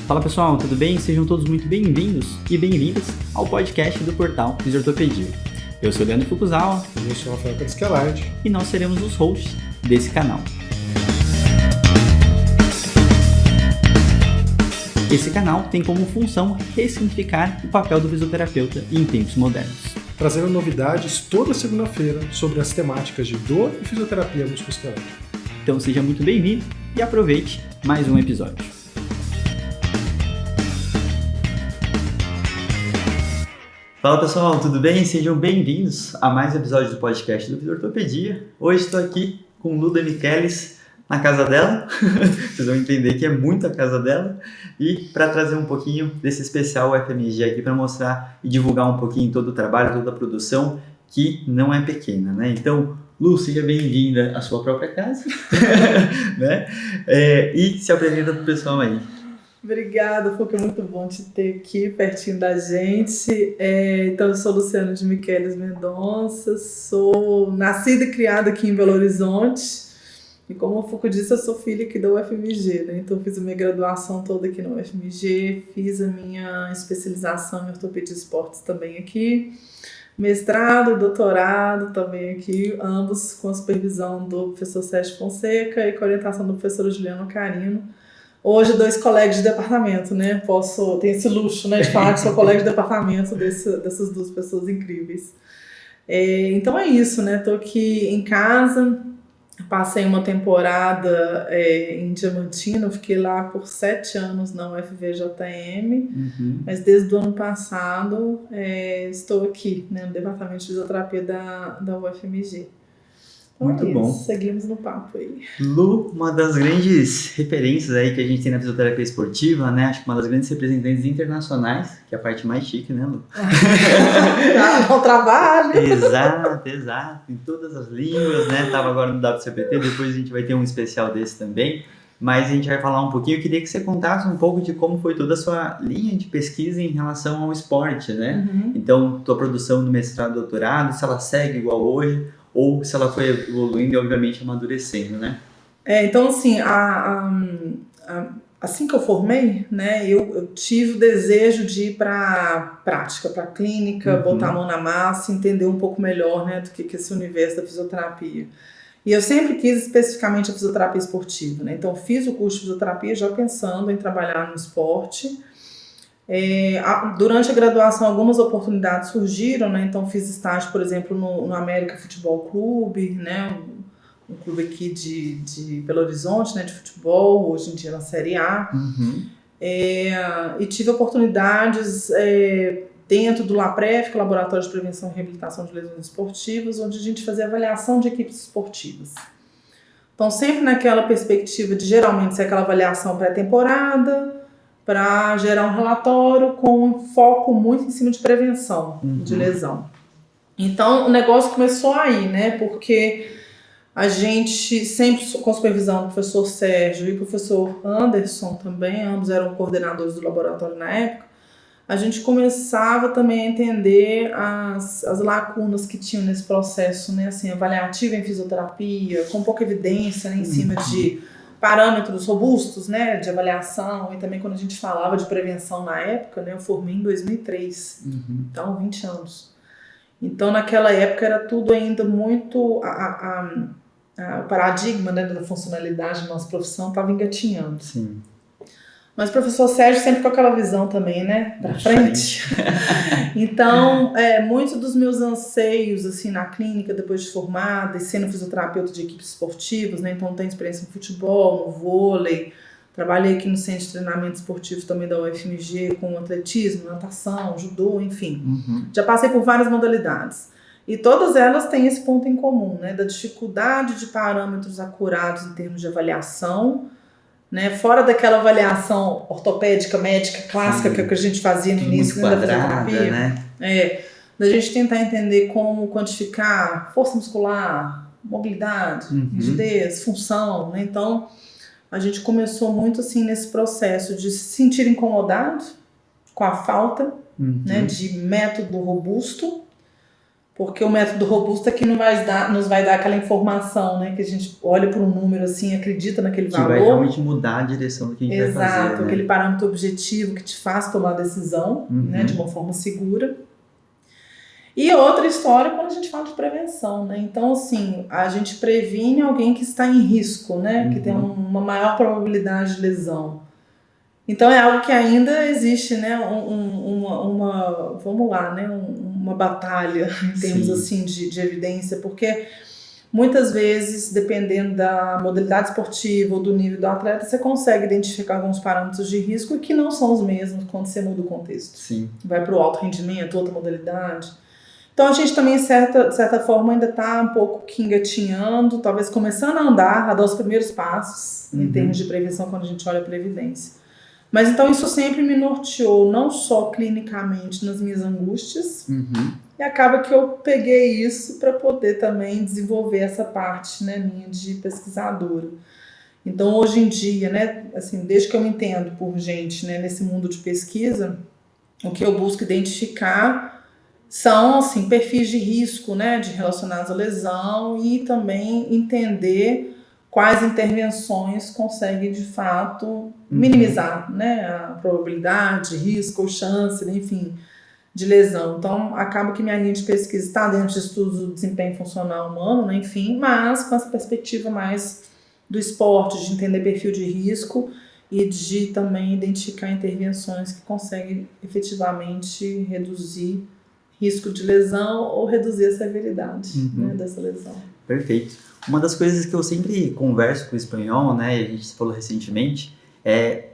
Fala pessoal, tudo bem? Sejam todos muito bem-vindos e bem-vindas ao podcast do portal Fisiortopedia. Eu sou o Leandro Fukuzawa. E eu sou o Rafael Cariscalard. E nós seremos os hosts desse canal. Esse canal tem como função ressignificar o papel do fisioterapeuta em tempos modernos, trazendo novidades toda segunda-feira sobre as temáticas de dor e fisioterapia musculoesquelética. Então seja muito bem-vindo e aproveite mais um episódio. Fala pessoal, tudo bem? Sejam bem-vindos a mais um episódio do podcast do Fisiortopedia. Hoje estou aqui com Luda Michelis na casa dela, vocês vão entender que é muito a casa dela, e para trazer um pouquinho desse especial FMG aqui para mostrar e divulgar um pouquinho todo o trabalho, toda a produção, que não é pequena, né? Então, Lu, seja bem-vinda à sua própria casa, né? E se apresenta para o pessoal aí. Obrigada, porque é muito bom te ter aqui pertinho da gente. Então, eu sou Luciana de Michelis Mendonça, sou nascida e criada aqui em Belo Horizonte. E como o Fuku disse, eu sou filha aqui da UFMG, né? Então, eu fiz a minha graduação toda aqui na UFMG, fiz a minha especialização em ortopedia e esportes também aqui, mestrado, doutorado também aqui, ambos com a supervisão do professor Sérgio Fonseca e com a orientação do professor Juliano Carino. Hoje, 2 colegas de departamento, né? Tenho esse luxo, né, de falar que sou colega de departamento dessas 2 pessoas incríveis. Então é isso, né? Tô aqui em casa, passei uma temporada em Diamantina, fiquei lá por 7 anos na UFVJM, mas desde o ano passado estou aqui, né, no departamento de fisioterapia da UFMG. Então muito bom. Seguimos no papo aí. Lu, uma das grandes referências aí que a gente tem na fisioterapia esportiva, né? Acho que uma das grandes representantes internacionais, que é a parte mais chique, né, Lu? Dá um trabalho. Exato. Em todas as línguas, né? Tava agora no WCPT, depois a gente vai ter um especial desse também. Mas a gente vai falar um pouquinho. Eu queria que você contasse um pouco de como foi toda a sua linha de pesquisa em relação ao esporte, né? Então, tua produção no mestrado e doutorado, se ela segue igual hoje, ou se ela foi evoluindo e, obviamente, amadurecendo, né? Então, assim, assim que eu formei, né, eu tive o desejo de ir para prática, para clínica, botar a mão na massa, entender um pouco melhor, né, do que esse universo da fisioterapia. E eu sempre quis especificamente a fisioterapia esportiva, né? Então, fiz o curso de fisioterapia já pensando em trabalhar no esporte. Durante a graduação algumas oportunidades surgiram, né? Então fiz estágio, por exemplo, no América Futebol Clube, né? Um clube aqui de Belo Horizonte, né? De futebol, hoje em dia na Série A. E tive oportunidades dentro do LAPREF, que é o Laboratório de Prevenção e Reabilitação de Lesões Esportivas, onde a gente fazia avaliação de equipes esportivas. Então sempre naquela perspectiva de geralmente ser aquela avaliação pré-temporada, para gerar um relatório com um foco muito em cima de prevenção de lesão. Então, o negócio começou aí, né? Porque a gente, sempre com supervisão do professor Sérgio e professor Anderson também, ambos eram coordenadores do laboratório na época, a gente começava também a entender as lacunas que tinham nesse processo, né? Assim, avaliativo em fisioterapia, com pouca evidência, né, em cima de parâmetros robustos, né, de avaliação, e também quando a gente falava de prevenção na época, né, eu formei em 2003, então 20 anos. Então naquela época era tudo ainda muito, o paradigma, né, da funcionalidade da nossa profissão estava engatinhando. Sim. Mas o professor Sérgio sempre com aquela visão também, né, para frente. Então, muitos dos meus anseios, assim, na clínica, depois de formada, e sendo fisioterapeuta de equipes esportivas, né, então tenho experiência no futebol, no vôlei, trabalhei aqui no Centro de Treinamento Esportivo também da UFMG, com atletismo, natação, judô, enfim. Já passei por várias modalidades. E todas elas têm esse ponto em comum, né, da dificuldade de parâmetros acurados em termos de avaliação, né, fora daquela avaliação ortopédica, médica, clássica, que a gente fazia no início da fisioterapia, né? Da gente tentar entender como quantificar força muscular, mobilidade, rigidez, função, né? Então, a gente começou muito assim nesse processo de se sentir incomodado com a falta, né, de método robusto, Porque o método robusto é que nos vai dar aquela informação, né? Que a gente olha para um número assim, acredita naquele valor. Que vai realmente mudar a direção do que a gente vai fazer. Exato, aquele parâmetro objetivo que te faz tomar a decisão, né? De uma forma segura. E outra história quando a gente fala de prevenção, né? Então, assim, a gente previne alguém que está em risco, né? Que tem uma maior probabilidade de lesão. Então, é algo que ainda existe, né? Vamos lá, né? Uma batalha em termos, assim, de evidência, porque muitas vezes, dependendo da modalidade esportiva ou do nível do atleta, você consegue identificar alguns parâmetros de risco que não são os mesmos quando você muda o contexto. Sim. Vai para o alto rendimento, outra modalidade. Então, a gente também, de certa forma, ainda está um pouco que engatinhando, talvez começando a andar, a dar os primeiros passos em termos de prevenção quando a gente olha para a evidência. Mas, então, isso sempre me norteou, não só clinicamente nas minhas angústias, e acaba que eu peguei isso para poder também desenvolver essa parte, né, minha de pesquisadora. Então, hoje em dia, né, assim, desde que eu me entendo por gente, né, nesse mundo de pesquisa, o que eu busco identificar são, assim, perfis de risco, né, relacionados à lesão e também entender quais intervenções conseguem, de fato, minimizar, né, a probabilidade, risco ou chance, enfim, de lesão. Então, acaba que minha linha de pesquisa está dentro de estudos do desempenho funcional humano, né, enfim, mas com essa perspectiva mais do esporte, de entender perfil de risco e de também identificar intervenções que conseguem efetivamente reduzir risco de lesão ou reduzir a severidade, né, dessa lesão. Perfeito. Uma das coisas que eu sempre converso com o espanhol, né, e a gente falou recentemente,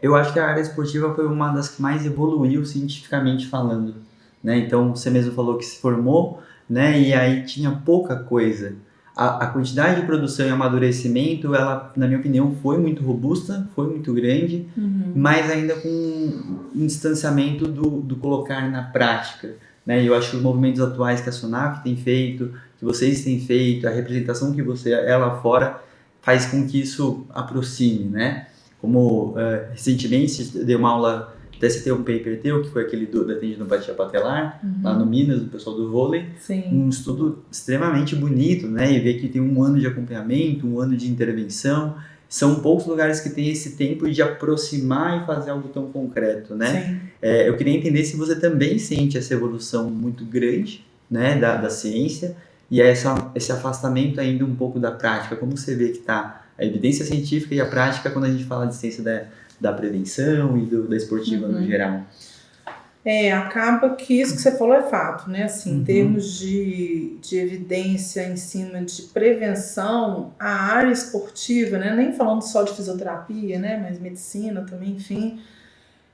eu acho que a área esportiva foi uma das que mais evoluiu cientificamente falando, né? Então, você mesmo falou que se formou, né, e aí tinha pouca coisa. A quantidade de produção e amadurecimento, ela, na minha opinião, foi muito robusta, foi muito grande, mas ainda com um distanciamento do colocar na prática. Né? E eu acho que os movimentos atuais que a SONAF tem feito, que vocês têm feito, a representação que você é lá fora, faz com que isso aproxime, né? Como recentemente dei uma aula, até citei um paper teu, que foi aquele da tendinopatia patelar, lá no Minas, do pessoal do vôlei. Sim. Um estudo extremamente bonito, né? E ver que tem 1 ano de acompanhamento, 1 ano de intervenção. São poucos lugares que têm esse tempo de aproximar e fazer algo tão concreto, né? Sim. Eu queria entender se você também sente essa evolução muito grande, né, da ciência e esse afastamento ainda um pouco da prática. Como você vê que está a evidência científica e a prática quando a gente fala de ciência da prevenção e da esportiva no geral? Acaba que isso que você falou é fato, né? Assim, em termos de evidência em cima de prevenção, a área esportiva, né? Nem falando só de fisioterapia, né? Mas medicina também, enfim,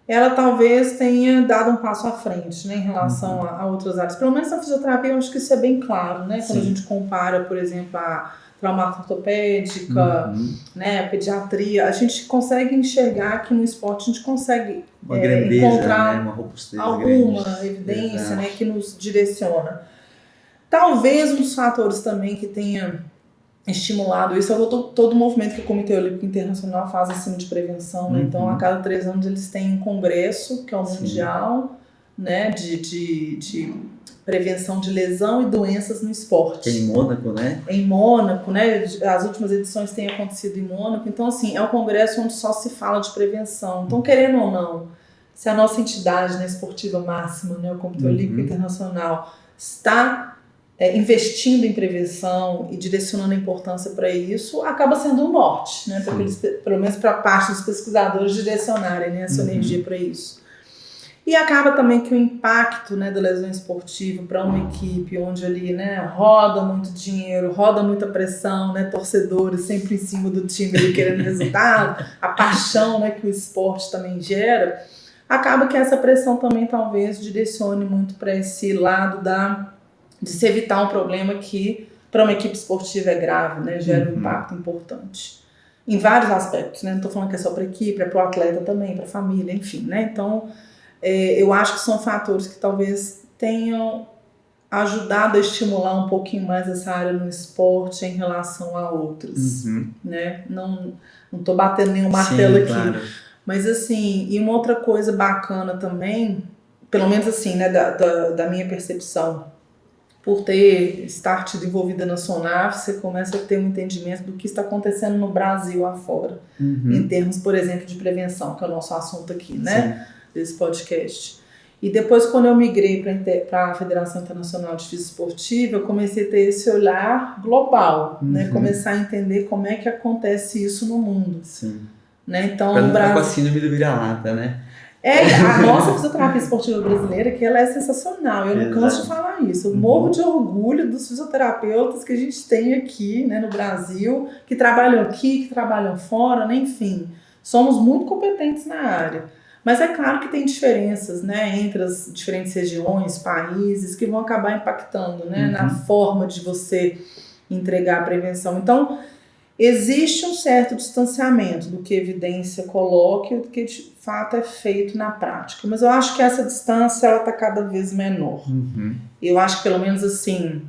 ela talvez tenha dado um passo à frente, né? Em relação a outras áreas. Pelo menos na fisioterapia eu acho que isso é bem claro, né? Quando a gente compara, por exemplo, a traumática ortopédica, né, a pediatria, a gente consegue enxergar que no esporte a gente consegue uma grandeza, encontrar, né, uma robustez alguma grande. evidência, né, que nos direciona. Talvez um dos fatores também que tenha estimulado isso é todo o movimento que o Comitê Olímpico Internacional faz acima de prevenção, né? Então, a cada 3 anos eles têm um congresso, que é o mundial, né, de prevenção de lesão e doenças no esporte. Em Mônaco, né? Em Mônaco, né? As últimas edições têm acontecido em Mônaco. Então, assim, é um congresso onde só se fala de prevenção. Então, querendo ou não, se a nossa entidade, né, esportiva máxima, né, o Comitê Olímpico Internacional, está investindo em prevenção e direcionando a importância para isso, acaba sendo um norte, né? Pelo menos para parte dos pesquisadores direcionarem, né, essa energia para isso. E acaba também que o impacto, né, da lesão esportiva para uma equipe onde ali, né, roda muito dinheiro, roda muita pressão, né, torcedores sempre em cima do time ali querendo resultado, a paixão, né, que o esporte também gera, acaba que essa pressão também talvez direcione muito para esse lado de se evitar um problema que para uma equipe esportiva é grave, né, gera um impacto importante. Em vários aspectos, né, não estou falando que é só para a equipe, é para o atleta também, para a família, enfim, né, então eu acho que são fatores que talvez tenham ajudado a estimular um pouquinho mais essa área no esporte em relação a outras, né? Não estou batendo nenhum martelo aqui, claro. Mas assim, e uma outra coisa bacana também, pelo menos assim, né, da minha percepção por estar tido envolvida na SONAF, você começa a ter um entendimento do que está acontecendo no Brasil afora, em termos, por exemplo, de prevenção, que é o nosso assunto aqui, né, desse podcast. E depois, quando eu migrei para a Federação Internacional de Física Esportiva, eu comecei a ter esse olhar global, né, começar a entender como é que acontece isso no mundo. Sim. Né? Então, pra não ficar com a síndrome do vira-lata, né? A nossa fisioterapia esportiva brasileira, que ela é sensacional, eu não canso de falar isso. Eu morro de orgulho dos fisioterapeutas que a gente tem aqui, né, no Brasil, que trabalham aqui, que trabalham fora, né, enfim. Somos muito competentes na área. Mas é claro que tem diferenças, né, entre as diferentes regiões, países, que vão acabar impactando, né, na forma de você entregar a prevenção. Então, existe um certo distanciamento do que a evidência coloca e do que de fato é feito na prática. Mas eu acho que essa distância está cada vez menor. Eu acho que pelo menos assim,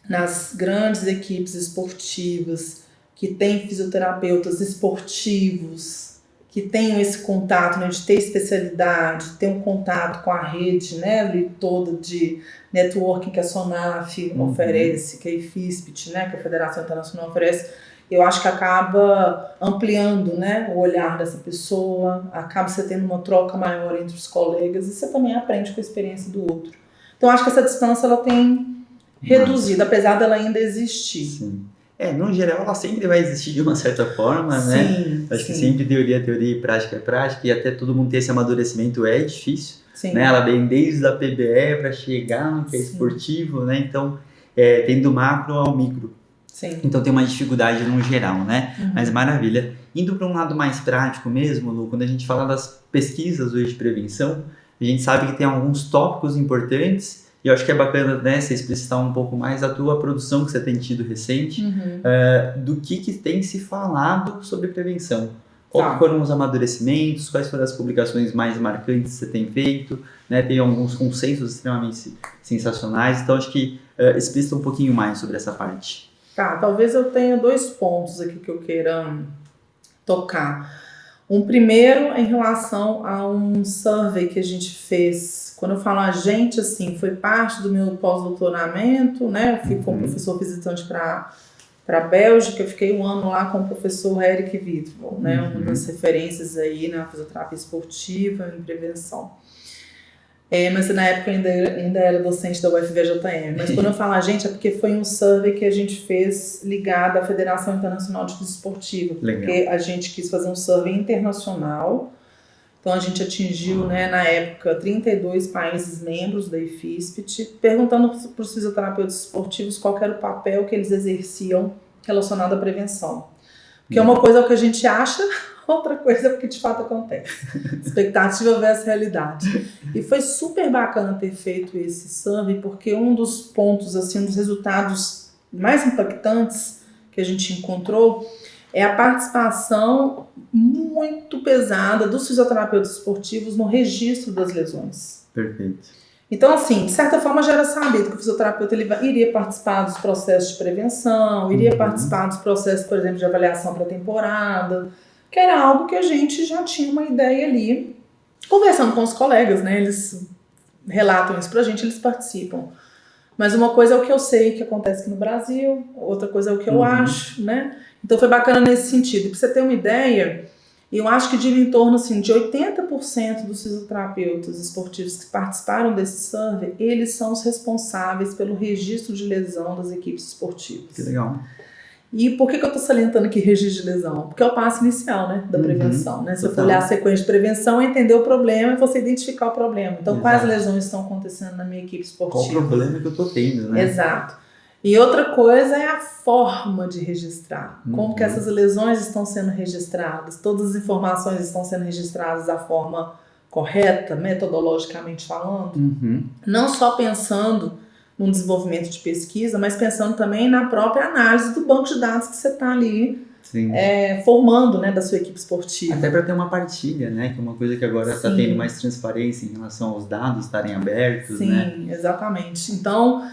nas grandes equipes esportivas, que tem fisioterapeutas esportivos, que tenham esse contato, né, de ter especialidade, ter um contato com a rede, né, ali toda de networking que a SONAF oferece, que a IFISPT, né, que a Federação Internacional oferece, eu acho que acaba ampliando, né, o olhar dessa pessoa, acaba você tendo uma troca maior entre os colegas e você também aprende com a experiência do outro. Então, acho que essa distância ela tem reduzido, apesar dela ainda existir. Sim. No geral, ela sempre vai existir de uma certa forma, né? Sim, acho que sempre teoria é teoria e prática é prática, e até todo mundo ter esse amadurecimento é difícil. Sim. Né? Ela vem desde a PBE para chegar no que é esportivo, né? Então, tem do macro ao micro. Sim. Então tem uma dificuldade no geral, né? Mas maravilha. Indo para um lado mais prático mesmo, Lu, quando a gente fala das pesquisas hoje de prevenção, a gente sabe que tem alguns tópicos importantes e eu acho que é bacana, né, você explicitar um pouco mais a tua produção que você tem tido recente, do que tem se falado sobre prevenção. Quais foram os amadurecimentos, quais foram as publicações mais marcantes que você tem feito, né? Tem alguns consensos extremamente sensacionais, então acho que explicita um pouquinho mais sobre essa parte. Tá, talvez eu tenha 2 pontos aqui que eu queira tocar. Um primeiro em relação a um survey que a gente fez. Quando eu falo a gente, assim, foi parte do meu pós-doutoramento, né? Eu fui como professor visitante para a Bélgica, eu fiquei 1 ano lá com o professor Eric Wittwol, né? Uma das referências aí na fisioterapia esportiva em prevenção. Mas na época eu ainda era docente da UFVJM. Mas quando eu falo a gente, é porque foi um survey que a gente fez ligado à Federação Internacional de Física Esportiva. Legal. Porque a gente quis fazer um survey internacional. Então a gente atingiu, né, na época, 32 países membros da IFISPT, perguntando para os fisioterapeutas esportivos qual era o papel que eles exerciam relacionado à prevenção. Porque uma coisa é o que a gente acha, outra coisa é o que de fato acontece. Expectativa versus realidade. E foi super bacana ter feito esse survey, porque um dos pontos, assim, um dos resultados mais impactantes que a gente encontrou é a participação muito pesada dos fisioterapeutas esportivos no registro das lesões. Perfeito. Então, assim, de certa forma já era sabido que o fisioterapeuta ele iria participar dos processos de prevenção, iria participar dos processos, por exemplo, de avaliação pré-temporada, que era algo que a gente já tinha uma ideia ali, conversando com os colegas, né? Eles relatam isso pra gente, eles participam. Mas uma coisa é o que eu sei que acontece aqui no Brasil, outra coisa é o que eu acho, né? Então foi bacana nesse sentido. Pra você ter uma ideia, eu acho que gira em torno assim, de 80% dos fisioterapeutas esportivos que participaram desse survey, eles são os responsáveis pelo registro de lesão das equipes esportivas. Que legal. E por que eu estou salientando aqui registro de lesão? Porque é o passo inicial, né, da prevenção. Né? Se eu for olhar a sequência de prevenção, é entender o problema e você identificar o problema. Então, quais lesões estão acontecendo na minha equipe esportiva? Qual o problema que eu estou tendo, né? Exato. E outra coisa é a forma de registrar. Como que essas lesões estão sendo registradas? Todas as informações estão sendo registradas da forma correta, metodologicamente falando? Não só pensando no desenvolvimento de pesquisa, mas pensando também na própria análise do banco de dados que você está ali formando, né, da sua equipe esportiva. Até para ter uma partilha, né, que é uma coisa que agora está tendo mais transparência em relação aos dados estarem abertos, né? Sim, exatamente. Então,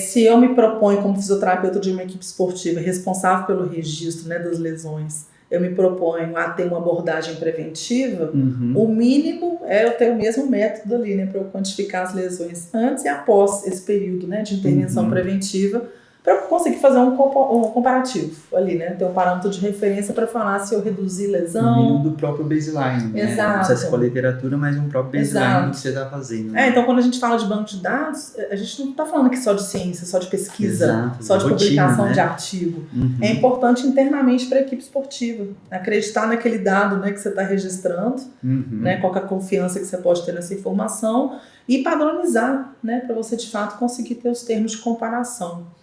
se eu me proponho como fisioterapeuta de uma equipe esportiva responsável pelo registro, né, das lesões, eu me proponho a ter uma abordagem preventiva, Uhum. o mínimo é eu ter o mesmo método ali, né, para eu quantificar as lesões antes e após esse período, né, de intervenção preventiva, para eu conseguir fazer um comparativo ali, né, ter um parâmetro de referência para falar se eu reduzir O lesão. mínimo do próprio baseline, né? Exato. Não precisa ser com a literatura, mas um próprio baseline Exato. do que você está fazendo. Né? Então quando a gente fala de banco de dados, a gente não está falando aqui só de ciência, só de pesquisa, Exato, só de rotina, publicação né? de artigo. Uhum. É importante internamente para a equipe esportiva, acreditar naquele dado, né, que você está registrando, Uhum. né, qual que é a confiança que você pode ter nessa informação e padronizar, né, para você de fato conseguir ter os termos de comparação.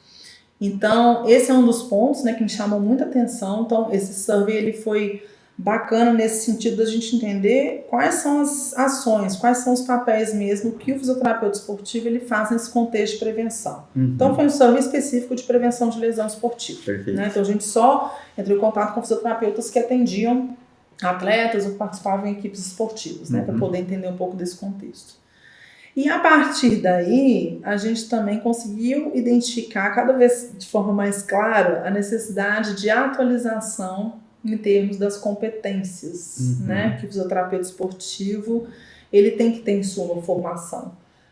Então, esse é um dos pontos, né, que me chamou muita atenção. Então, esse survey ele foi bacana nesse sentido da gente entender quais são as ações, quais são os papéis mesmo que o fisioterapeuta esportivo ele faz nesse contexto de prevenção. Uhum. Então, foi um survey específico de prevenção de lesão esportiva. Perfeito. Né? Então, a gente só entrou em contato com fisioterapeutas que atendiam atletas ou que participavam em equipes esportivas, né, para poder entender um pouco desse contexto. E a partir daí, a gente também conseguiu identificar cada vez de forma mais clara a necessidade de atualização em termos das competências, né, que o fisioterapeuta esportivo ele tem que ter em sua formação.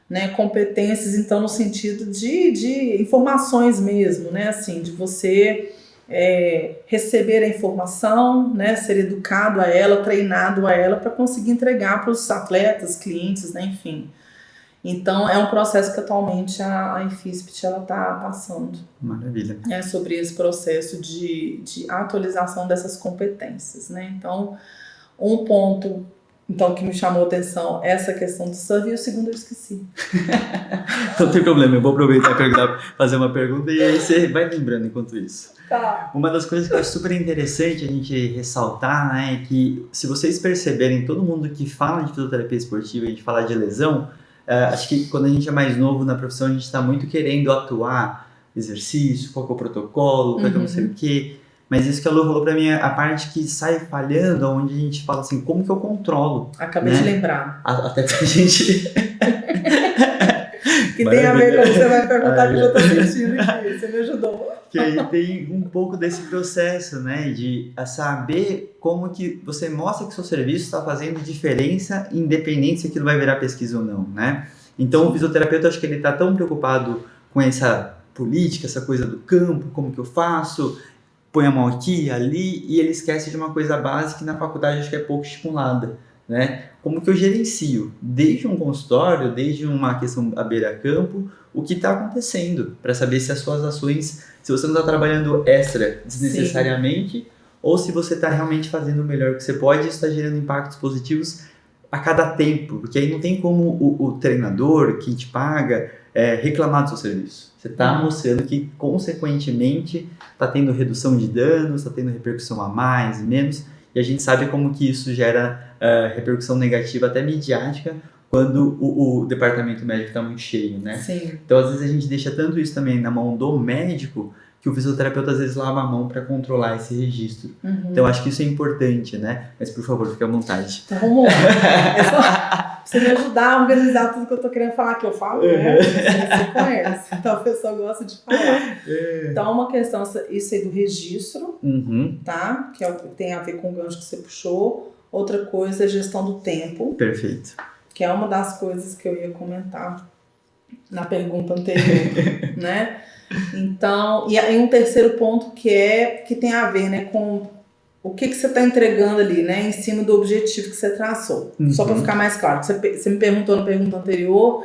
Né, competências, então, no sentido de informações mesmo, né, assim, de você receber a informação, né, ser educado a ela, treinado a ela para conseguir entregar para os atletas, clientes, né, enfim. Então, é um processo que atualmente a IFISPT está passando. Maravilha. Sobre esse processo de atualização dessas competências. Né? Então, um ponto que me chamou a atenção é essa questão do survey, e o segundo eu esqueci. Não tem problema, eu vou aproveitar para fazer uma pergunta e aí você vai lembrando enquanto isso. Tá. Uma das coisas que eu acho super interessante a gente ressaltar, né, é que se vocês perceberem, todo mundo que fala de fisioterapia esportiva, a gente fala de lesão, acho que quando a gente é mais novo na profissão, a gente está muito querendo atuar, exercício, qual que é o protocolo, qual que é não sei o quê. Mas isso que a Lu falou pra mim é a parte que sai falhando, onde a gente fala assim, como que eu controlo? Acabei de lembrar. Até pra gente... que tem a ver com o que você vai perguntar que eu tô sentindo aqui, você me ajudou. Que aí tem um pouco desse processo, né, de saber como que você mostra que seu serviço está fazendo diferença, independente se aquilo vai virar pesquisa ou não, né? Então, o fisioterapeuta, acho que ele está tão preocupado com essa política, essa coisa do campo, como que eu faço, põe a mão aqui, ali, e ele esquece de uma coisa básica que na faculdade acho que é pouco estimulada, né? Como que eu gerencio, desde um consultório, desde uma questão à beira-campo, o que está acontecendo, para saber se as suas ações, se você não está trabalhando extra desnecessariamente, sim, ou se você está realmente fazendo o melhor que você pode e está gerando impactos positivos a cada tempo, porque aí não tem como o treinador, quem te paga, reclamar do seu serviço. Você está mostrando que, consequentemente, está tendo redução de danos, está tendo repercussão a mais, menos, e a gente sabe como que isso gera repercussão negativa, até midiática, quando o departamento médico está muito cheio, né? Sim. Então, às vezes, a gente deixa tanto isso também na mão do médico, que o fisioterapeuta, às vezes, lava a mão para controlar esse registro. Então, acho que isso é importante, né? Mas, por favor, fique à vontade. Então, vamos lá. Você me ajudar a organizar tudo que eu tô querendo falar, que eu falo, né? Você conhece. Então, a pessoa gosta de falar. Então, uma questão, isso aí do registro, tá? Que tem a ver com o gancho que você puxou. Outra coisa é a gestão do tempo. Perfeito. Que é uma das coisas que eu ia comentar na pergunta anterior, né? Então, e aí um terceiro ponto que tem a ver, né, com o que você está entregando ali, né, em cima do objetivo que você traçou. Só para ficar mais claro, você me perguntou na pergunta anterior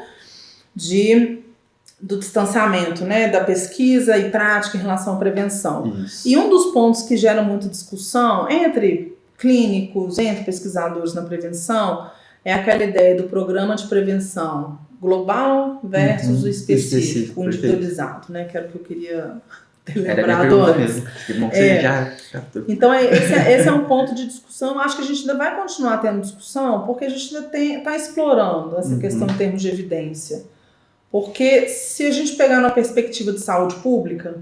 do distanciamento, né, da pesquisa e prática em relação à prevenção. Isso. E um dos pontos que gera muita discussão entre clínicos, entre pesquisadores na prevenção, é aquela ideia do programa de prevenção global versus o específico, o individualizado, né? Que era o que eu queria ter lembrado antes. Então, esse é um ponto de discussão. Eu acho que a gente ainda vai continuar tendo discussão, porque a gente ainda está explorando essa questão em termos de evidência. Porque se a gente pegar na perspectiva de saúde pública,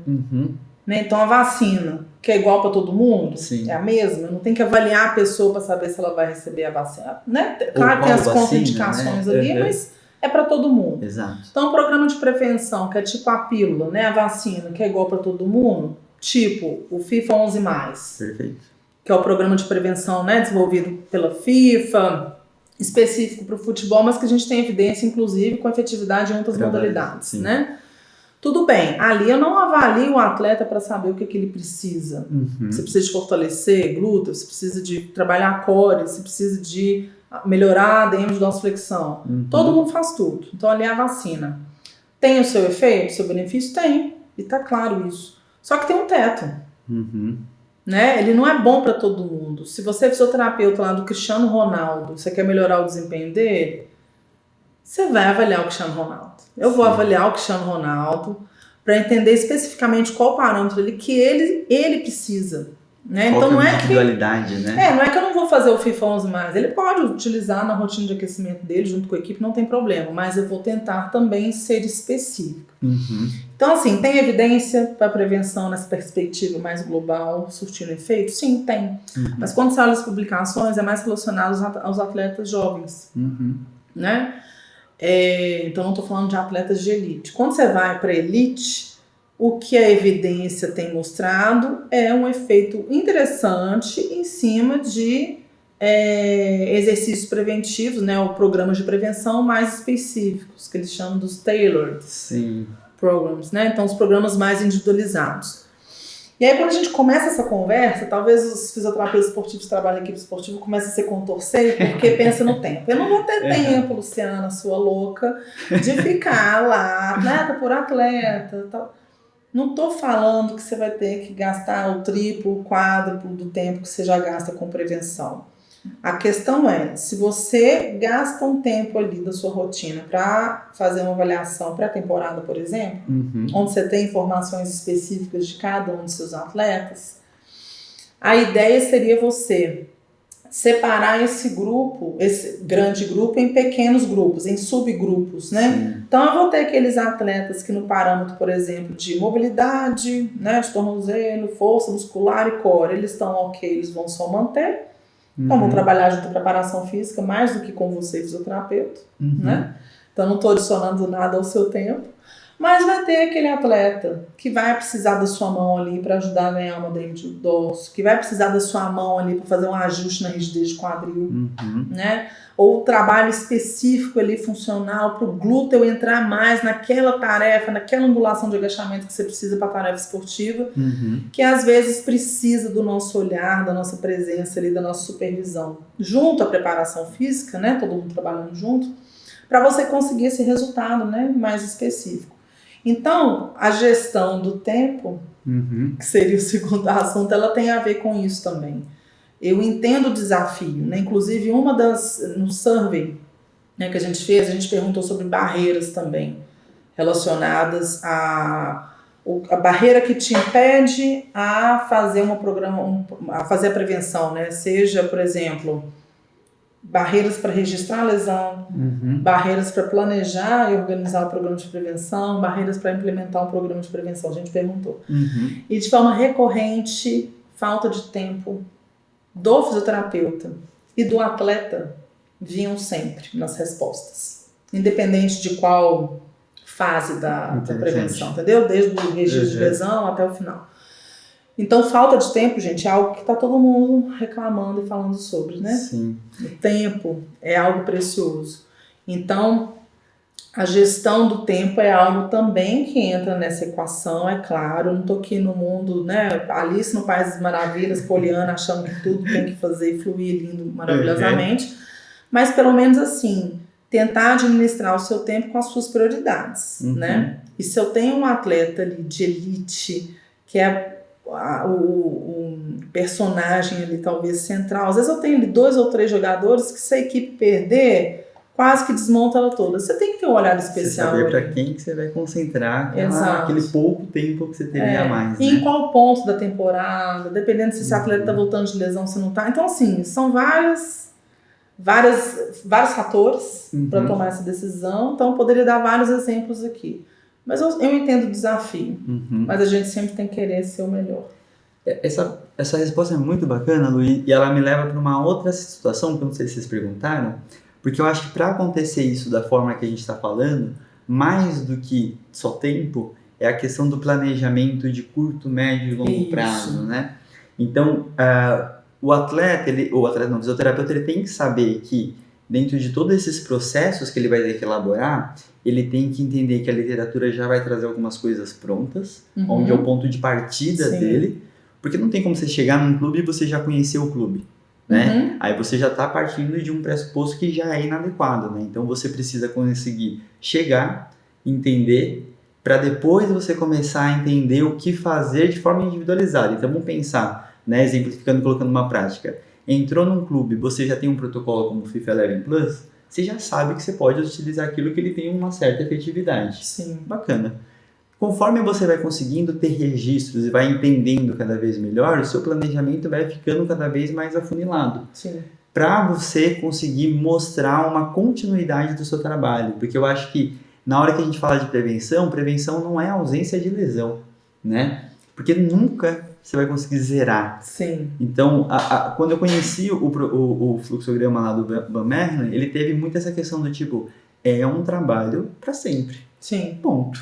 né, então a vacina, que é igual para todo mundo, sim, é a mesma, não tem que avaliar a pessoa para saber se ela vai receber a vacina. Né? Claro que tem as contraindicações, né, ali, mas é para todo mundo. Exato. Então, o programa de prevenção, que é tipo a pílula, né, a vacina, que é igual para todo mundo, tipo o FIFA 11+. Perfeito. que é o programa de prevenção, né, desenvolvido pela FIFA, específico para o futebol, mas que a gente tem evidência, inclusive, com efetividade em outras modalidades, né? Tudo bem, ali eu não avalio o atleta para saber o que ele precisa. Você precisa de fortalecer glúteo, você precisa de trabalhar core, você precisa de melhorar a DM de dorsiflexão. Todo mundo faz tudo. Então ali é a vacina. Tem o seu efeito, o seu benefício? Tem. E tá claro isso. Só que tem um teto. Né? Ele não é bom para todo mundo. Se você é fisioterapeuta lá do Cristiano Ronaldo, você quer melhorar o desempenho dele, você vai avaliar o Cristiano Ronaldo. Eu vou avaliar o Cristiano Ronaldo para entender especificamente qual parâmetro que ele precisa. Né? Qual então não é a é individualidade, né? não é que eu não vou fazer o FIFA 11 mais. Ele pode utilizar na rotina de aquecimento dele junto com a equipe, não tem problema. Mas eu vou tentar também ser específica. Então, assim, tem evidência para prevenção nessa perspectiva mais global, surtindo efeito? Sim, tem. Mas quando você olha as publicações, é mais relacionado aos atletas jovens. Né? Então, não estou falando de atletas de elite. Quando você vai para elite, o que a evidência tem mostrado é um efeito interessante em cima de exercícios preventivos, né, ou programas de prevenção mais específicos, que eles chamam dos tailored programs, né? Então, os programas mais individualizados. E aí, quando a gente começa essa conversa, talvez os fisioterapeutas esportivos que trabalham em equipe esportiva comecem a se contorcer porque pensa no tempo. Eu não vou ter tempo, Luciana, sua louca, de ficar lá, atleta por atleta, tal. Não estou falando que você vai ter que gastar o triplo, o quádruplo do tempo que você já gasta com prevenção. A questão é, se você gasta um tempo ali da sua rotina para fazer uma avaliação pré-temporada, por exemplo, onde você tem informações específicas de cada um dos seus atletas, a ideia seria você separar esse grupo, esse grande grupo, em pequenos grupos, em subgrupos, né? Então eu vou ter aqueles atletas que no parâmetro, por exemplo, de mobilidade, né, de tornozelo, força muscular e core, eles estão ok, eles vão só manter. Então vão trabalhar junto com preparação física mais do que com você, fisioterapeuta, né? Então não estou adicionando nada ao seu tempo. Mas vai ter aquele atleta que vai precisar da sua mão ali para ajudar a ganhar uma DM de dorso, que vai precisar da sua mão ali para fazer um ajuste na rigidez de quadril, né? Ou trabalho específico ali funcional para o glúteo entrar mais naquela tarefa, naquela angulação de agachamento que você precisa para a tarefa esportiva, que às vezes precisa do nosso olhar, da nossa presença ali, da nossa supervisão, junto à preparação física, né? Todo mundo trabalhando junto, para você conseguir esse resultado, né? Mais específico. Então, a gestão do tempo, que seria o segundo assunto, ela tem a ver com isso também. Eu entendo o desafio, né? Inclusive, no survey, né, que a gente fez, a gente perguntou sobre barreiras também, relacionadas a barreira que te impede a fazer a fazer a prevenção, né? Seja, por exemplo, barreiras para registrar a lesão, barreiras para planejar e organizar o programa de prevenção, barreiras para implementar um programa de prevenção, a gente perguntou. E de forma recorrente, falta de tempo do fisioterapeuta e do atleta vinham sempre nas respostas, independente de qual fase da prevenção, entendeu? Desde o registro de lesão até o final. Então, falta de tempo, gente, é algo que está todo mundo reclamando e falando sobre, né? Sim. O tempo é algo precioso. Então, a gestão do tempo é algo também que entra nessa equação, é claro. Eu não estou aqui no mundo, né? Alice no País das Maravilhas, Poliana, achando que tudo tem que fazer fluir lindo, maravilhosamente. Mas, pelo menos assim, tentar administrar o seu tempo com as suas prioridades, né? E se eu tenho um atleta ali de elite, que é o personagem ali talvez central, às vezes eu tenho ali 2 ou 3 jogadores que se a equipe perder, quase que desmonta ela toda. Você tem que ter um olhar especial. Você saber para quem que você vai concentrar aquele pouco tempo que você teria a mais. E em qual ponto da temporada, dependendo se esse atleta está voltando de lesão, se não está. Então, assim, são vários fatores para tomar essa decisão. Então, eu poderia dar vários exemplos aqui. Mas eu entendo o desafio, mas a gente sempre tem que querer ser o melhor. Essa resposta é muito bacana, Luiz, e ela me leva para uma outra situação que eu não sei se vocês perguntaram, porque eu acho que para acontecer isso da forma que a gente está falando, mais do que só tempo, é a questão do planejamento de curto, médio e longo prazo, né? Então, o fisioterapeuta, ele tem que saber que dentro de todos esses processos que ele vai ter que elaborar, ele tem que entender que a literatura já vai trazer algumas coisas prontas, onde é o ponto de partida dele, porque não tem como você chegar num clube e você já conhecer o clube, né? Aí você já está partindo de um pressuposto que já é inadequado, né? Então você precisa conseguir chegar, entender, para depois você começar a entender o que fazer de forma individualizada. Então vamos pensar, né, exemplificando, colocando uma prática. Entrou num clube, você já tem um protocolo como o FIFA 11 Plus, você já sabe que você pode utilizar aquilo que ele tem uma certa efetividade. Sim. Bacana. Conforme você vai conseguindo ter registros e vai entendendo cada vez melhor, o seu planejamento vai ficando cada vez mais afunilado. Sim. Para você conseguir mostrar uma continuidade do seu trabalho. Porque eu acho que na hora que a gente fala de prevenção, prevenção não é ausência de lesão, né? Porque nunca você vai conseguir zerar. Sim. Então, quando eu conheci o fluxograma lá do Van Merlen, ele teve muito essa questão do tipo, é um trabalho para sempre. Sim. Ponto.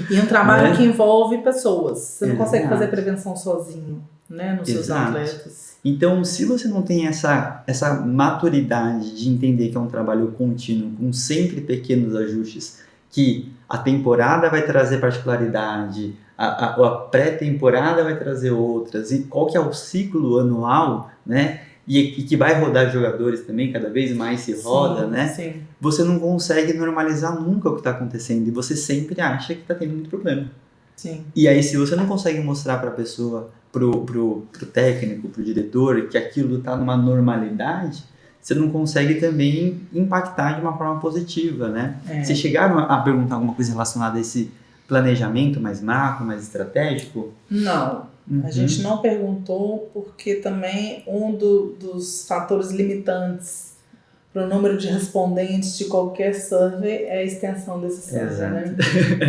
E um trabalho que envolve pessoas. Você não Exato. consegue fazer prevenção sozinho, né, nos seus atletas. Então, se você não tem essa maturidade de entender que é um trabalho contínuo, com sempre pequenos ajustes, que a temporada vai trazer particularidade, a pré-temporada vai trazer outras, e qual que é o ciclo anual, né? E que vai rodar jogadores também, cada vez mais se roda, né? Sim. Você não consegue normalizar nunca o que está acontecendo e você sempre acha que está tendo muito problema. Sim. E aí, se você não consegue mostrar para a pessoa, pro técnico, pro diretor, que aquilo está numa normalidade, você não consegue também impactar de uma forma positiva, né? Vocês chegaram a perguntar alguma coisa relacionada a esse planejamento mais macro, mais estratégico? Não. A gente não perguntou porque também dos fatores limitantes para o número de respondentes de qualquer survey é a extensão desse survey, né?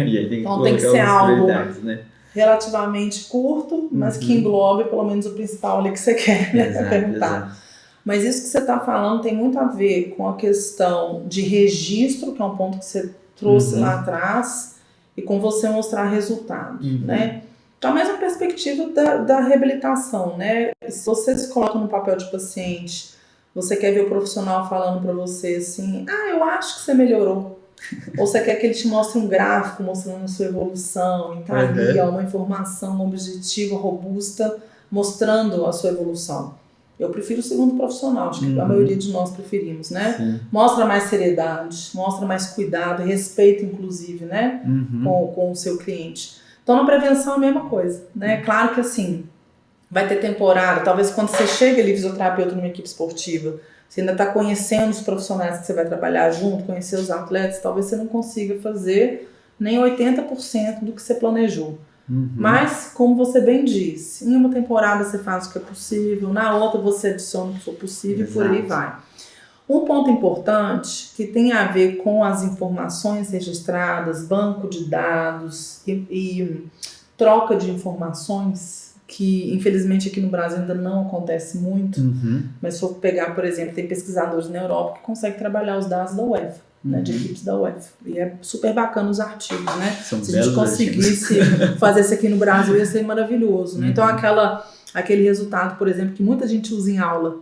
E aí então tem que ser algo né? relativamente curto, mas que englobe pelo menos o principal ali que você quer perguntar. Exato. Mas isso que você está falando tem muito a ver com a questão de registro, que é um ponto que você trouxe lá atrás, e com você mostrar resultado, né? Então, a mesma perspectiva da reabilitação, né? Se você se coloca no papel de paciente, você quer ver o profissional falando para você assim, eu acho que você melhorou. Ou você quer que ele te mostre um gráfico mostrando a sua evolução, e tá ali uma informação objetiva, robusta, mostrando a sua evolução. Eu prefiro o segundo profissional, acho que a maioria de nós preferimos, né? Sim. Mostra mais seriedade, mostra mais cuidado, respeito, inclusive, né? Com o seu cliente. Então, na prevenção é a mesma coisa, né? Claro que, assim, vai ter temporada, talvez quando você chega ali, fisioterapeuta numa equipe esportiva, você ainda está conhecendo os profissionais que você vai trabalhar junto, conhecer os atletas, talvez você não consiga fazer nem 80% do que você planejou. Mas, como você bem disse, em uma temporada você faz o que é possível, na outra você adiciona o que for possível. Exato. E por aí vai. Um ponto importante que tem a ver com as informações registradas, banco de dados e troca de informações, que infelizmente aqui no Brasil ainda não acontece muito, mas se for pegar, por exemplo, tem pesquisadores na Europa que conseguem trabalhar os dados da UEFA, né, de equipes da UEFA, e é super bacana os artigos, né? Se a gente conseguisse fazer isso aqui no Brasil ia ser maravilhoso, né? Então aquele resultado, por exemplo, que muita gente usa em aula,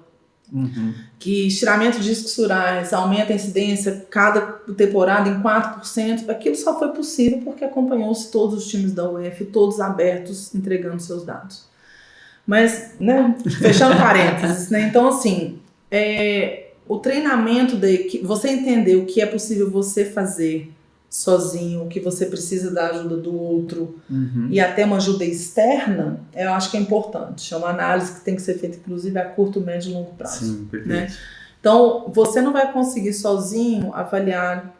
que estiramento de discos surais aumenta a incidência cada temporada em 4%, aquilo só foi possível porque acompanhou-se todos os times da UEFA, todos abertos, entregando seus dados. Mas, né, fechando parênteses, né, então assim, o treinamento da equipe, você entender o que é possível você fazer sozinho, o que você precisa da ajuda do outro e até uma ajuda externa, eu acho que é importante. É uma análise que tem que ser feita, inclusive, a curto, médio e longo prazo. Sim, perfeito. Né? Então, você não vai conseguir sozinho avaliar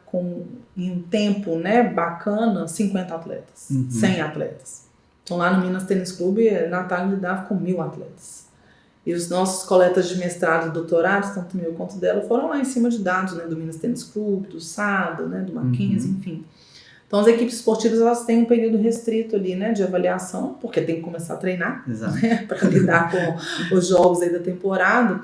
em um tempo, né, bacana 50 atletas, 100 atletas. Então, lá no Minas Tênis Clube, a Natália lidava com 1000 atletas. E os nossos coletas de mestrado e doutorado, tanto meu quanto dela, foram lá em cima de dados, né, do Minas Tênis Clube, do SADA, né, do Mackenzie, enfim. Então, as equipes esportivas, elas têm um período restrito ali, né, de avaliação, porque tem que começar a treinar, né, para lidar com os jogos aí da temporada.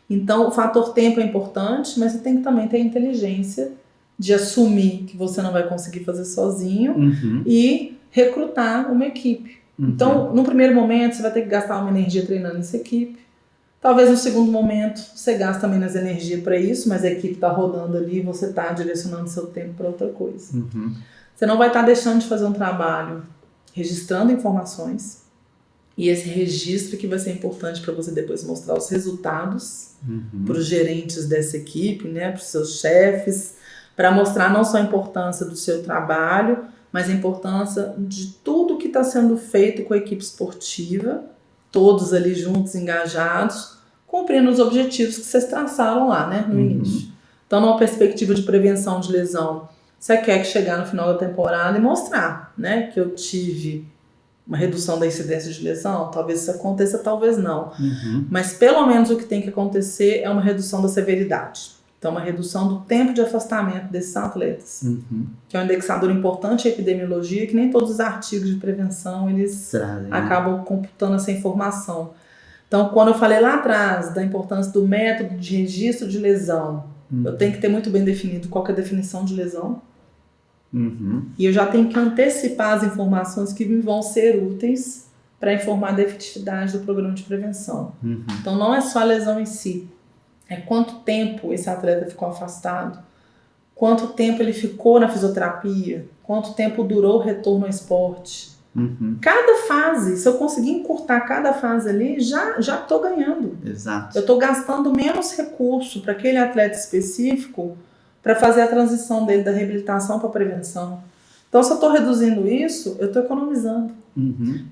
Então, o fator tempo é importante, mas você tem que também ter a inteligência de assumir que você não vai conseguir fazer sozinho e recrutar uma equipe. Então, no primeiro momento, você vai ter que gastar uma energia treinando essa equipe. Talvez no segundo momento você gaste menos energia para isso, mas a equipe está rodando ali e você está direcionando seu tempo para outra coisa. Você não vai estar deixando de fazer um trabalho registrando informações, e esse registro que vai ser importante para você depois mostrar os resultados para os gerentes dessa equipe, né, para os seus chefes, para mostrar não só a importância do seu trabalho, mas a importância de tudo que está sendo feito com a equipe esportiva, todos ali juntos, engajados, cumprindo os objetivos que vocês traçaram lá, né, no início. Então, numa perspectiva de prevenção de lesão, você quer que chegar no final da temporada e mostrar, né, que eu tive uma redução da incidência de lesão, talvez isso aconteça, talvez não. Mas pelo menos o que tem que acontecer é uma redução da severidade. Então, uma redução do tempo de afastamento desses atletas, que é um indexador importante em epidemiologia, que nem todos os artigos de prevenção eles acabam computando essa informação. Então, quando eu falei lá atrás da importância do método de registro de lesão, eu tenho que ter muito bem definido qual que é a definição de lesão. E eu já tenho que antecipar as informações que me vão ser úteis para informar da efetividade do programa de prevenção. Então, não é só a lesão em si. É quanto tempo esse atleta ficou afastado, quanto tempo ele ficou na fisioterapia, quanto tempo durou o retorno ao esporte. Cada fase, se eu conseguir encurtar cada fase ali, já estou ganhando. Exato. Eu estou gastando menos recurso para aquele atleta específico para fazer a transição dele da reabilitação para a prevenção. Então, se eu estou reduzindo isso, eu estou economizando.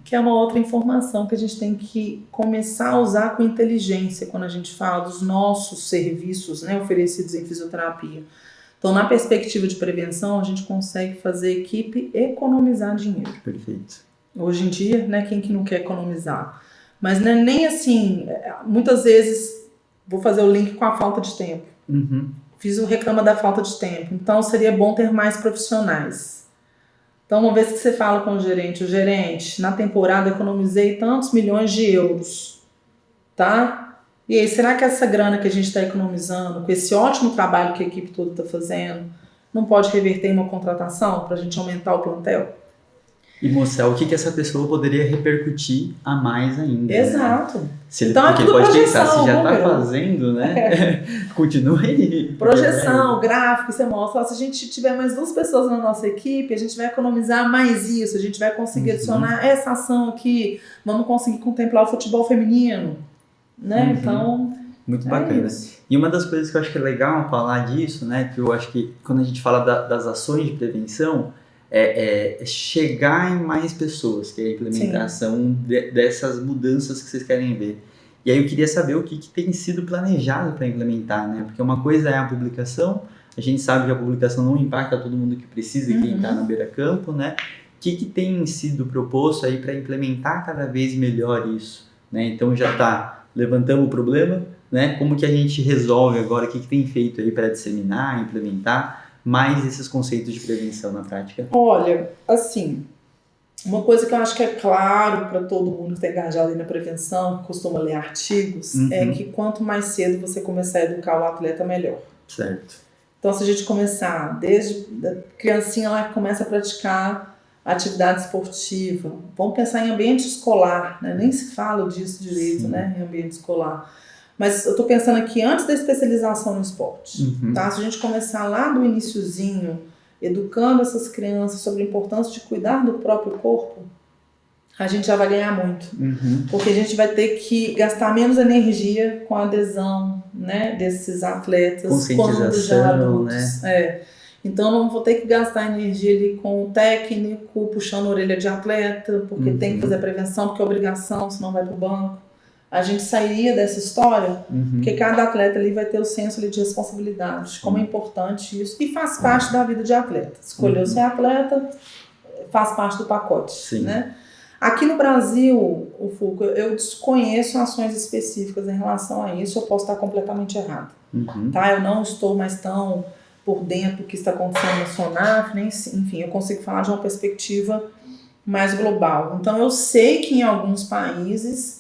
Que é uma outra informação que a gente tem que começar a usar com inteligência quando a gente fala dos nossos serviços, né, oferecidos em fisioterapia. Então, na perspectiva de prevenção, a gente consegue fazer a equipe economizar dinheiro. Perfeito. Hoje em dia, né, quem que não quer economizar? Mas não é nem assim, muitas vezes, vou fazer o link com a falta de tempo. Fiz o reclama da falta de tempo. Então, seria bom ter mais profissionais. Então, uma vez que você fala com o gerente, na temporada economizei tantos milhões de euros, tá? E aí, será que essa grana que a gente está economizando, com esse ótimo trabalho que a equipe toda está fazendo, não pode reverter em uma contratação para a gente aumentar o plantel? E mostrar o que essa pessoa poderia repercutir a mais ainda. Exato. Né? Se ele, então, porque ele pode pensar, se já está fazendo, né? Continue. Projeção, gráfico, você mostra. Se a gente tiver mais 2 pessoas na nossa equipe, a gente vai economizar mais isso, a gente vai conseguir adicionar essa ação aqui, vamos conseguir contemplar o futebol feminino. Né? Então, muito bacana. Isso. E uma das coisas que eu acho que é legal falar disso, né? Que eu acho que quando a gente fala das ações de prevenção, é chegar em mais pessoas, que é a implementação dessas mudanças que vocês querem ver. E aí eu queria saber o que tem sido planejado para implementar, né? Porque uma coisa é a publicação, a gente sabe que a publicação não impacta todo mundo que precisa e quem está na beira-campo, né? O que tem sido proposto aí para implementar cada vez melhor isso, né? Então já está, levantamos o problema, né? Como que a gente resolve agora, o que tem feito aí para disseminar, implementar mais esses conceitos de prevenção na prática? Olha, assim, uma coisa que eu acho que é claro para todo mundo que está engajado aí na prevenção, que costuma ler artigos, é que quanto mais cedo você começar a educar o atleta, melhor. Certo. Então, se a gente começar desde a criancinha lá que começa a praticar atividade esportiva, vamos pensar em ambiente escolar, né? Nem se fala disso direito, né? Em ambiente escolar. Mas eu estou pensando aqui antes da especialização no esporte, tá? Se a gente começar lá do iniciozinho, educando essas crianças sobre a importância de cuidar do próprio corpo, a gente já vai ganhar muito. Porque a gente vai ter que gastar menos energia com a adesão, né, desses atletas quando já adultos. Né? Então não vou ter que gastar energia ali com o técnico, puxando a orelha de atleta, porque tem que fazer a prevenção, porque é obrigação, senão vai para o banco. A gente sairia dessa história, porque cada atleta ali vai ter o senso ali de responsabilidade, como é importante isso, e faz parte da vida de atleta. Escolheu ser atleta, faz parte do pacote, né? Aqui no Brasil, o Fulco, eu desconheço ações específicas em relação a isso, eu posso estar completamente errado, tá? Eu não estou mais tão por dentro do que está acontecendo na SONAF, nem, enfim, eu consigo falar de uma perspectiva mais global. Então, eu sei que em alguns países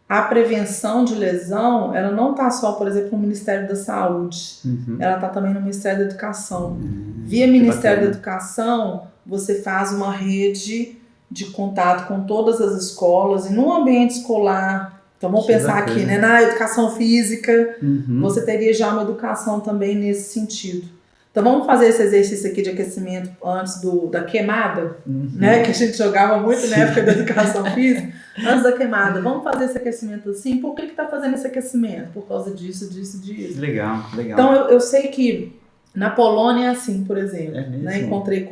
a prevenção de lesão, ela não está só, por exemplo, no Ministério da Saúde, ela está também no Ministério da Educação. Via Ministério da Educação, você faz uma rede de contato com todas as escolas, e no ambiente escolar, Então vamos Que pensar bacana. aqui, né? Na educação física, Uhum. você teria já uma educação também nesse sentido. Então vamos fazer esse exercício aqui de aquecimento antes da queimada, Uhum. né? Que a gente jogava muito na Sim. época da educação física. Antes da queimada, vamos fazer esse aquecimento assim. Por que está fazendo esse aquecimento? Por causa disso, disso, Que disso. legal, que legal. Então eu sei que na Polônia é assim, por exemplo. É mesmo? Né? Encontrei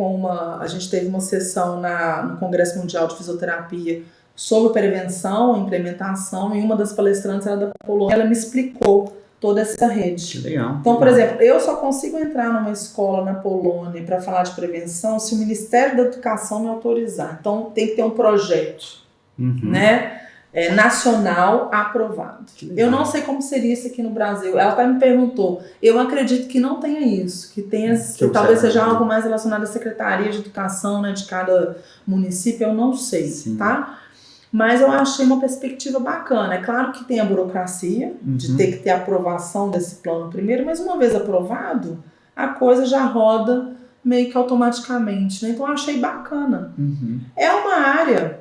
a gente teve uma sessão no Congresso Mundial de Fisioterapia sobre prevenção, implementação, e uma das palestrantes era da Polônia. Ela me explicou toda essa rede. Que legal. Então, por exemplo, eu só consigo entrar numa escola na Polônia para falar de prevenção se o Ministério da Educação me autorizar. Então, tem que ter um projeto, Uhum. né, nacional aprovado. Que legal. Eu não sei como seria isso aqui no Brasil. Ela até me perguntou. Eu acredito que não tenha isso, que talvez seja algo mais relacionado à Secretaria de Educação, né, de cada município. Eu não sei, Sim. tá? Mas eu achei uma perspectiva bacana. É claro que tem a burocracia de ter que ter a aprovação desse plano primeiro, mas uma vez aprovado, a coisa já roda meio que automaticamente, né? Então eu achei bacana. Uhum. É uma área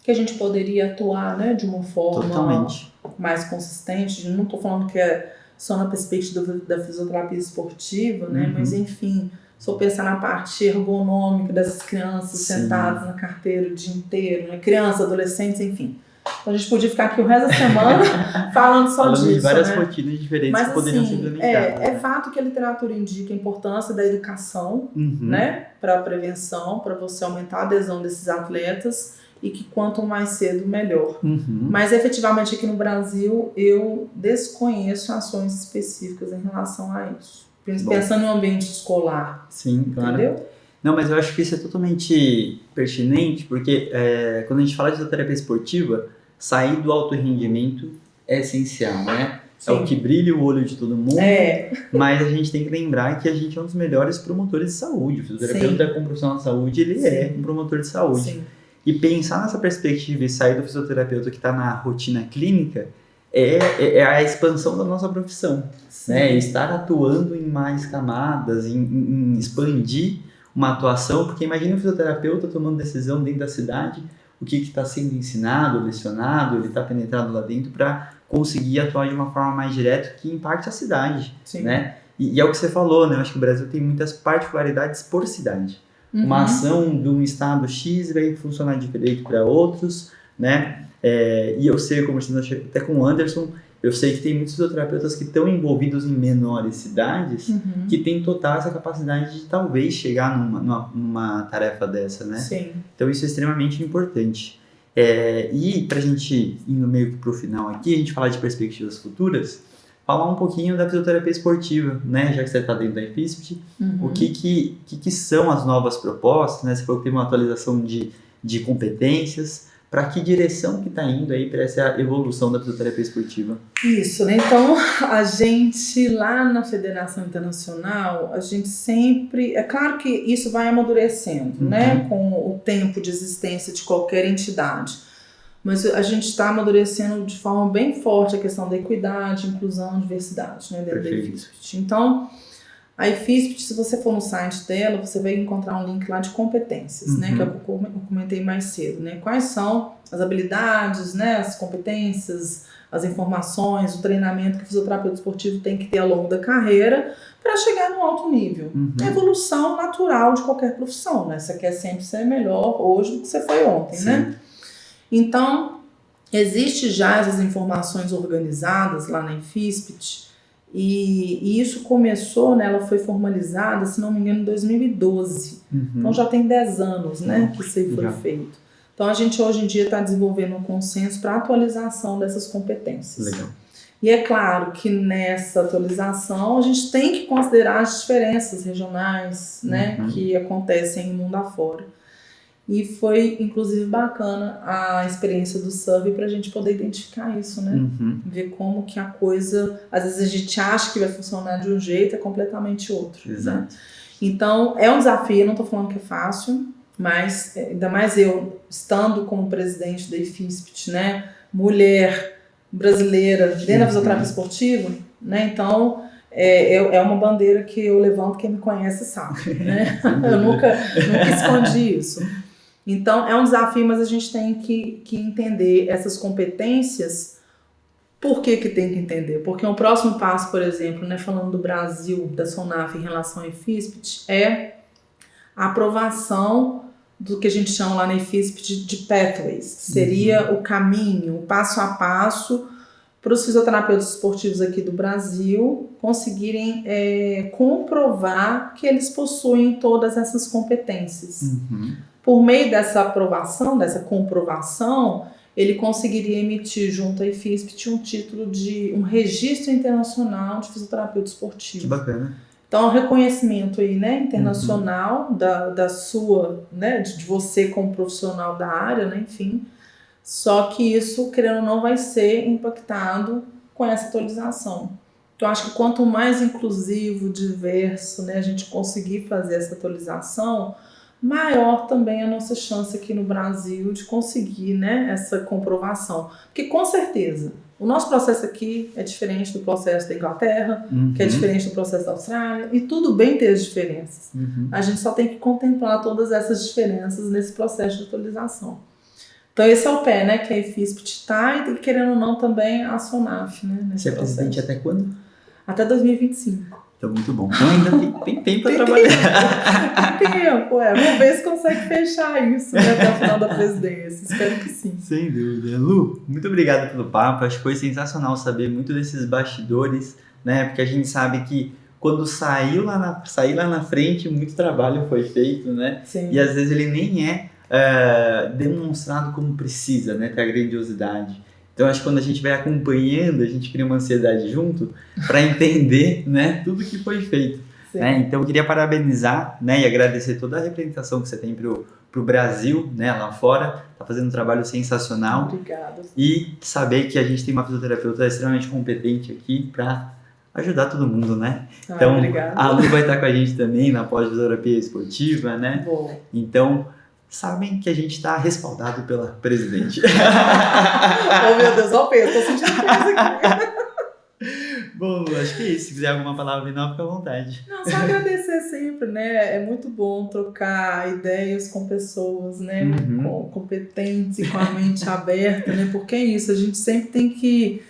que a gente poderia atuar, né, de uma forma Totalmente. mais consistente. Não estou falando que é só na perspectiva da fisioterapia esportiva, né? Uhum. Mas enfim, se eu pensar na parte ergonômica dessas crianças Sim. sentadas na carteira o dia inteiro, né? Crianças, adolescentes, enfim. Então a gente podia ficar aqui o resto da semana falando só disso, de várias né? rotinas diferentes Mas que poderiam ser assim, implementadas. é fato que a literatura indica a importância da educação, Uhum. né? Para a prevenção, para você aumentar a adesão desses atletas, e que quanto mais cedo, melhor. Uhum. Mas efetivamente aqui no Brasil eu desconheço ações específicas em relação a isso. Pensando no ambiente escolar. Sim, claro. Entendeu? Não, mas eu acho que isso é totalmente pertinente, porque quando a gente fala de fisioterapia esportiva, sair do alto rendimento é essencial, né? Sim. É o que brilha o olho de todo mundo, mas a gente tem que lembrar que a gente é um dos melhores promotores de saúde. O fisioterapeuta como profissional de saúde, ele é um promotor de saúde. Sim. E pensar nessa perspectiva e sair do fisioterapeuta que está na rotina clínica é a expansão da nossa profissão. Né? Estar atuando em mais camadas, em expandir uma atuação, porque imagina o fisioterapeuta tomando decisão dentro da cidade, o que está sendo ensinado, lecionado, ele está penetrado lá dentro para conseguir atuar de uma forma mais direta que impacte a cidade. Sim. Né? E é o que você falou, né? Eu acho que o Brasil tem muitas particularidades por cidade. Uma ação de um estado X vai funcionar diferente para outros, né? E eu sei, como até com o Anderson, eu sei que tem muitos fisioterapeutas que estão envolvidos em menores cidades que têm total essa capacidade de talvez chegar numa tarefa dessa, né? Sim. Então isso é extremamente importante. E para a gente ir meio para o final aqui, a gente falar de perspectivas futuras, falar um pouquinho da fisioterapia esportiva, né? Já que você está dentro da IFISPT, o que são as novas propostas, né? Você falou que tem uma atualização de competências, para que direção que está indo aí para essa evolução da fisioterapia esportiva? Isso, né? Então, a gente lá na Federação Internacional, a gente sempre... É claro que isso vai amadurecendo, né? Com o tempo de existência de qualquer entidade. Mas a gente está amadurecendo de forma bem forte a questão da equidade, inclusão, diversidade, né, dentro da IFISPT. Então, a IFISPT, se você for no site dela, você vai encontrar um link lá de competências, né, que é o que eu comentei mais cedo, né? Quais são as habilidades, né, as competências, as informações, o treinamento que o fisioterapeuta esportivo tem que ter ao longo da carreira para chegar no alto nível. É evolução natural de qualquer profissão, né? Você quer sempre ser melhor hoje do que você foi ontem, né? Então, existe já essas informações organizadas lá na IFISPT e isso começou, né, ela foi formalizada, se não me engano, em 2012. Então já tem 10 anos, né, que isso aí foi feito. Então a gente hoje em dia está desenvolvendo um consenso para atualização dessas competências. Legal. E é claro que nessa atualização a gente tem que considerar as diferenças regionais, né, que acontecem no mundo afora. E foi, inclusive, bacana a experiência do survey para a gente poder identificar isso, né? Ver como que a coisa... Às vezes a gente acha que vai funcionar de um jeito, é completamente outro. Exato. Né? Então, é um desafio, não estou falando que é fácil, mas ainda mais eu, estando como presidente da IFISPT, né? Mulher brasileira dentro da fisioterapia esportiva, né? Então... É uma bandeira que eu levanto, quem me conhece sabe, né? Eu nunca escondi isso. Então, é um desafio, mas a gente tem que entender essas competências Por que tem que entender? Porque o próximo passo, por exemplo, né, falando do Brasil, da SONAF em relação ao IFISPT, é a aprovação do que a gente chama lá na IFISPT de pathways, que seria o caminho, o passo a passo para os fisioterapeutas esportivos aqui do Brasil conseguirem comprovar que eles possuem todas essas competências. Por meio dessa aprovação, dessa comprovação, ele conseguiria emitir junto à IFISPT um título de um registro internacional de fisioterapeuta esportivo. Que bacana. Então, o reconhecimento aí, né, internacional da sua, né, de você como profissional da área, né, enfim. Só que isso, querendo ou não, vai ser impactado com essa atualização. Então, acho que quanto mais inclusivo, diverso, né, a gente conseguir fazer essa atualização, maior também a nossa chance aqui no Brasil de conseguir, né, essa comprovação. Porque, com certeza, o nosso processo aqui é diferente do processo da Inglaterra, que é diferente do processo da Austrália, e tudo bem ter as diferenças. A gente só tem que contemplar todas essas diferenças nesse processo de atualização. Então esse é o pé, né, que a IFISPT está e, querendo ou não, também a SONAF, né, nesse Você é processo. presidente até quando? Até 2025. Então, muito bom. Então ainda tem tempo para trabalhar. Tem tempo, Vamos ver se consegue fechar isso, né, até o final da presidência. Espero que sim. Sem dúvida. Lu, muito obrigado pelo papo. Acho que foi sensacional saber muito desses bastidores, né? Porque a gente sabe que quando sair lá na frente, muito trabalho foi feito, né? Sim. E às vezes ele nem é demonstrado como precisa, né? Ter a grandiosidade. Então, acho que quando a gente vai acompanhando, a gente cria uma ansiedade junto para entender, né, tudo que foi feito. Né? Então, eu queria parabenizar, né, e agradecer toda a representação que você tem pro Brasil, né, lá fora. Tá fazendo um trabalho sensacional. Obrigada. E saber que a gente tem uma fisioterapeuta extremamente competente aqui para ajudar todo mundo, né? Então, obrigada. A Lu vai estar com a gente também na pós-fisioterapia esportiva, né? Bom. Então, sabem que a gente está respaldado pela presidente. Oh, meu Deus, ó o peso, tô sentindo peso aqui. Bom, acho que é isso. Se quiser alguma palavra final, fica à vontade. Não, só agradecer sempre, né? É muito bom trocar ideias com pessoas, né? Competentes e com a mente aberta, né? Porque é isso, a gente sempre tem que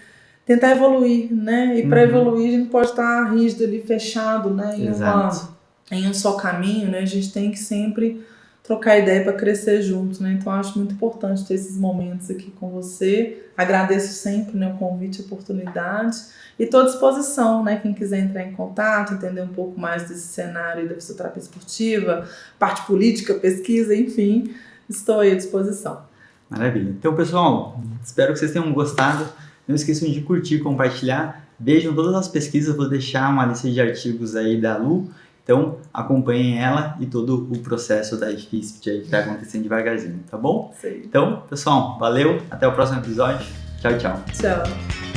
tentar evoluir, né? E para evoluir, a gente pode estar rígido ali, fechado, né? Em um só caminho, né? A gente tem que sempre trocar ideia para crescer juntos, né? Então, acho muito importante ter esses momentos aqui com você. Agradeço sempre, né, o convite, a oportunidade. E estou à disposição, né? Quem quiser entrar em contato, entender um pouco mais desse cenário da fisioterapia esportiva, parte política, pesquisa, enfim, estou aí à disposição. Maravilha. Então, pessoal, espero que vocês tenham gostado. Não esqueçam de curtir, compartilhar. Vejam todas as pesquisas, vou deixar uma lista de artigos aí da Lu. Então, acompanhem ela e todo o processo da IFISPT aí que está acontecendo devagarzinho, tá bom? Sim. Então, pessoal, valeu. Até o próximo episódio. Tchau, tchau. Tchau.